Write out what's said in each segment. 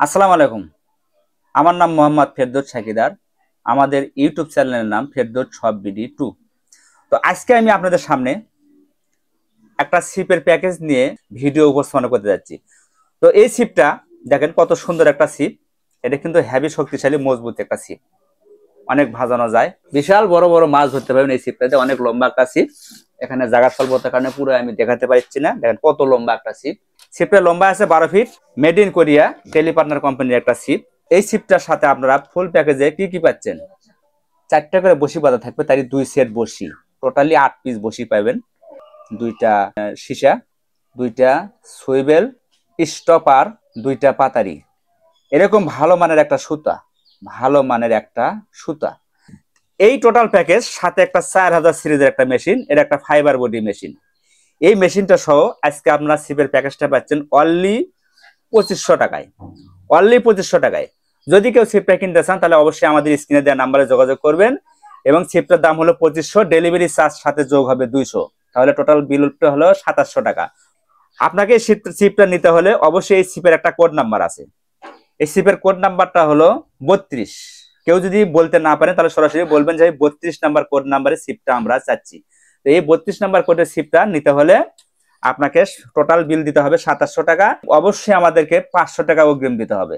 আসসালামু আলাইকুম। আমার নাম মোহাম্মদ ফেরদৌস সাকিদার। আমাদের ইউটিউব চ্যানেলের নাম ফেরদৌস সব বিডি 2। তো আজকে আমি আপনাদের সামনে একটা সিপের প্যাকেজ নিয়ে ভিডিও উপস্থাপনা করতে যাচ্ছি। তো এই সিপটা দেখেন কত সুন্দর একটা সিপ। এটা কিন্তু হেভি শক্তিশালী মজবুত একটা সিপ, অনেক ভাজানো যায়, বিশাল বড় বড় মাছ ধরতে পারবেন এই সিপটাতে। অনেক লম্বা একটা সিপ, এখানে জায়গা স্বল্পতার কারণে পুরো আমি দেখাতে পারছি না। দেখেন কত লম্বা একটা সিপ। সিপটা লম্বা আছে 12 ফিট, মেড ইন কোরিয়া, টেলিপার্টনার কোম্পানির একটা সিপ। এই সিপটার সাথে আপনারা ফুল প্যাকেজে কি কি পাচ্ছেন? 4টা করে বসি বাঁধা থাকবে, তারই 2 সেট বসি, টোটালি 8 পিস বসি পাবেন। 2টা সীসা, 2টা সুইবেল স্টপার, 2টা পাতারি, এরকম ভালো মানের একটা সুতা, ভালো মানের একটা সুতা। এই টোটাল প্যাকেজ সাথে একটা 4000 সিরিজের একটা মেশিন, এটা একটা ফাইবার বডি মেশিন। এই মেশিনটা সহ আজকে আপনারা সিপের প্যাকেজটা পাচ্ছেন অনলি 2500 টাকায়। অনলি 2500 টাকায়। যদি কেউ সিপটা কিনতে চান তাহলে অবশ্যই আমাদের স্ক্রিনে দেওয়া নাম্বারে যোগাযোগ করবেন। এবং সিপটার দাম হলো 2500, ডেলিভারি চার্জ সাথে যোগ হবে 200, তাহলে টোটাল বিলটা হলো 2700 টাকা। আপনাকে সিপটা নিতে হলে অবশ্যই এই সিপের একটা কোড নাম্বার আছে। এই সিপের কোড নাম্বারটা হলো 32। কেউ যদি বলতে না পারেন তাহলে সরাসরি বলবেন যে 32 নাম্বার কোড নাম্বারে সিপটা আমরা চাচ্ছি। তো এই 32 নাম্বার কোডের সিপটা নিতে হলে আপনাকে টোটাল বিল দিতে হবে 2700 টাকা। অবশ্যই আমাদেরকে 500 টাকা অগ্রিম দিতে হবে,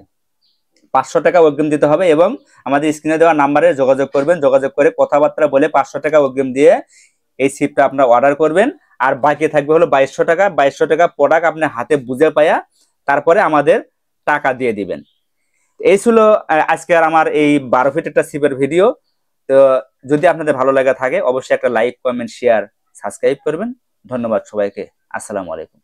500 টাকা অগ্রিম দিতে হবে। এবং আমাদের স্ক্রিনে দেওয়া নাম্বারে যোগাযোগ করবেন, যোগাযোগ করে কথাবার্তা বলে 500 টাকা অগ্রিম দিয়ে এই সিপটা আপনার অর্ডার করবেন। আর বাকি থাকবে হলো 2200 টাকা। 2200 টাকা প্রোডাক্ট আপনি হাতে বুঝে পায়া তারপরে আমাদের টাকা দিয়ে দিবেন। এই ছিল আজকের আমার এই 12 ফিট একটা সিপের ভিডিও। তো যদি আপনাদের ভালো লাগা থাকে অবশ্যই একটা লাইক, কমেন্ট, শেয়ার, সাবস্ক্রাইব করবেন। ধন্যবাদ সবাইকে। আসসালামু আলাইকুম।